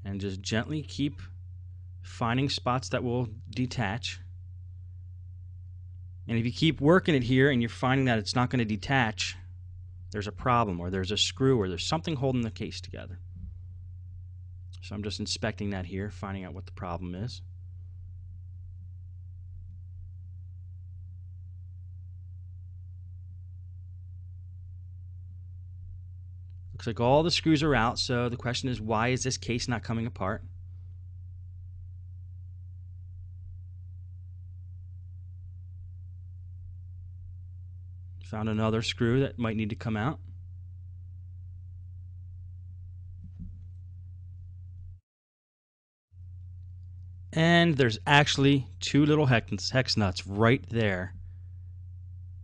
and just gently keep finding spots that will detach. And if you keep working it here and you're finding that it's not going to detach, there's a problem, or there's a screw, or there's something holding the case together. So I'm just inspecting that here, finding out what the problem is. Looks like all the screws are out, so the question is, why is this case not coming apart? Found another screw that might need to come out. And there's actually two little hex nuts right there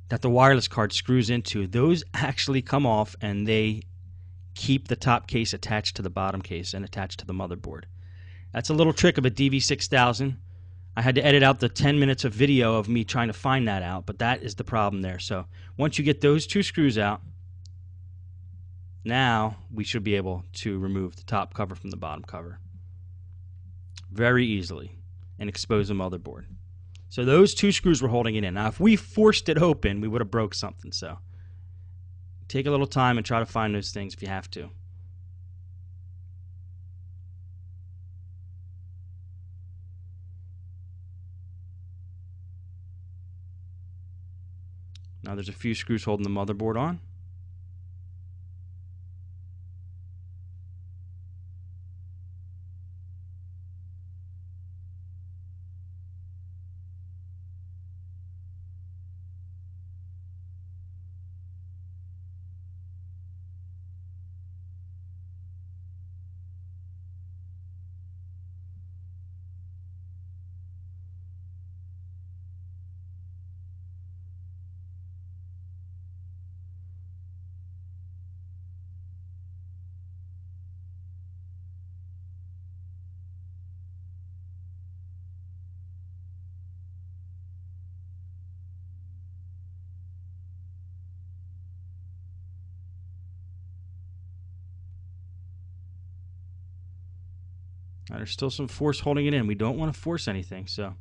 that the wireless card screws into. Those actually come off, and they keep the top case attached to the bottom case and attached to the motherboard. That's a little trick of a DV6000. I had to edit out the 10 minutes of video of me trying to find that out, but that is the problem there. So once you get those two screws out, now we should be able to remove the top cover from the bottom cover very easily and expose the motherboard. So those two screws were holding it in. Now if we forced it open, we would have broke something. So take a little time and try to find those things if you have to. Now there's a few screws holding the motherboard on. Now, there's still some force holding it in. We don't want to force anything, so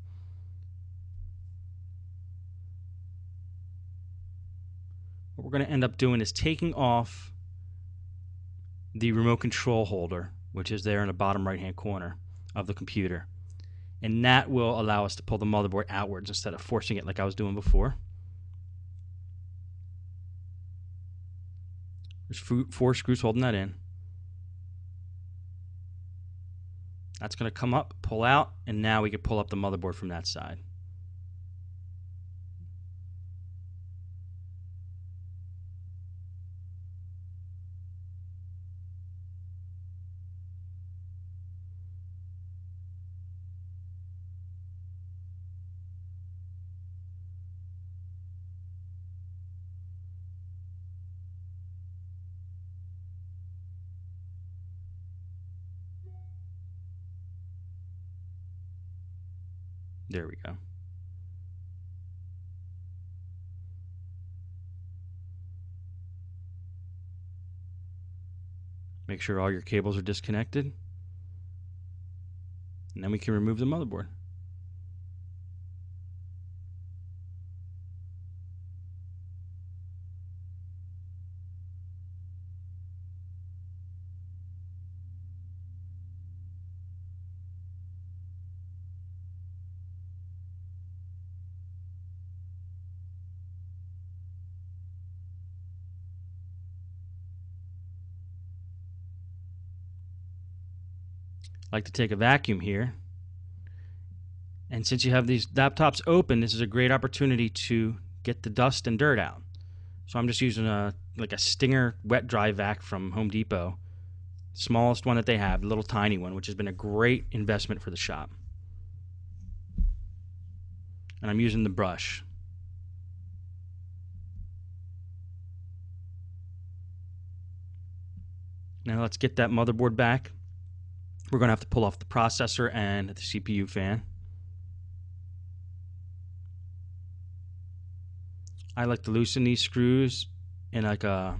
what we're going to end up doing is taking off the remote control holder, which is there in the bottom right hand corner of the computer, and that will allow us to pull the motherboard outwards instead of forcing it like I was doing before. There's four screws holding that in. That's going to come up, pull out, and now we can pull up the motherboard from that side. There we go. Make sure all your cables are disconnected, and then we can remove the motherboard. I like to take a vacuum here, and since you have these laptops open, this is a great opportunity to get the dust and dirt out. So I'm just using a Stinger wet dry vac from Home Depot, smallest one that they have, the little tiny one, which has been a great investment for the shop. And I'm using the brush. Now let's get that motherboard back. We're going to have to pull off the processor and the CPU fan. I like to loosen these screws in like a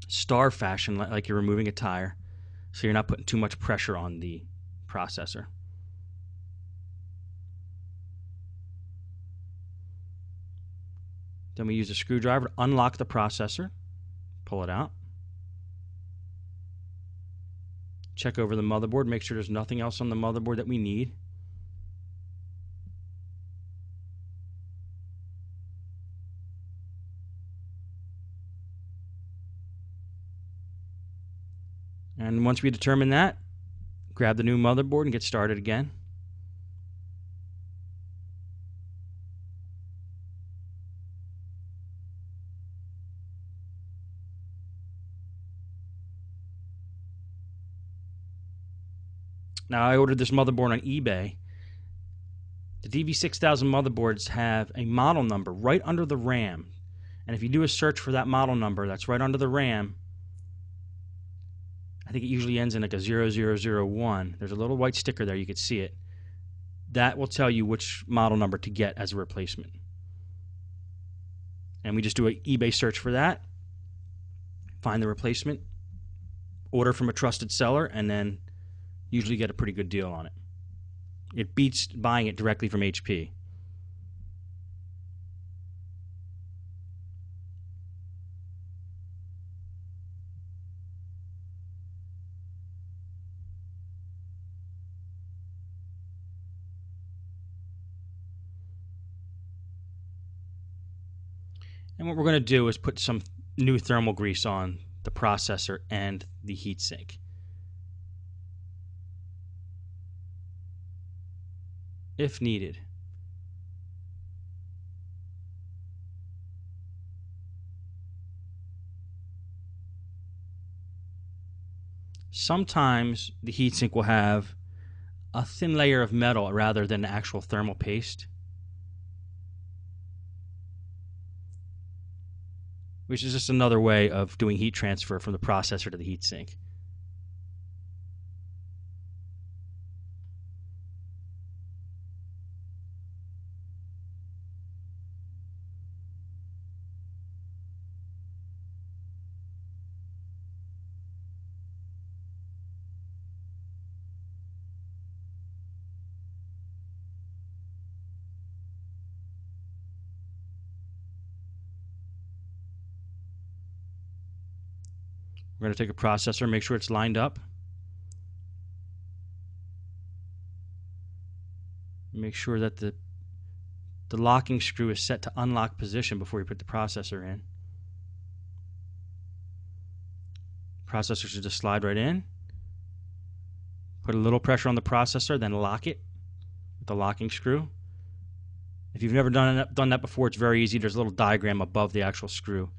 star fashion, like you're removing a tire. so you're not putting too much pressure on the processor. Then we use a screwdriver to unlock the processor, pull it out. Check over the motherboard, make sure there's nothing else on the motherboard that we need. And once we determine that, grab the new motherboard and get started again. Now, I ordered this motherboard on eBay. The DV6000 motherboards have a model number right under the RAM. And if you do a search for that model number that's right under the RAM, I think it usually ends in like a 0001. There's a little white sticker there, you can see it. That will tell you which model number to get as a replacement. And we just do an eBay search for that, find the replacement, order from a trusted seller, and then usually get a pretty good deal on it. It beats buying it directly from HP. And what we're going to do is put some new thermal grease on the processor and the heatsink. If needed. Sometimes the heatsink will have a thin layer of metal rather than actual thermal paste, which is just another way of doing heat transfer from the processor to the heatsink. We're going to take a processor, make sure it's lined up. Make sure that the locking screw is set to unlock position before you put the processor in. Processor should just slide right in. Put a little pressure on the processor, then lock it with the locking screw. If you've never done that before, it's very easy. There's a little diagram above the actual screw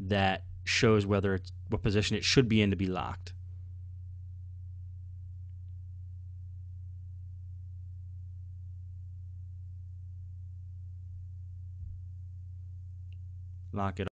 that shows what position it should be in to be locked. Lock it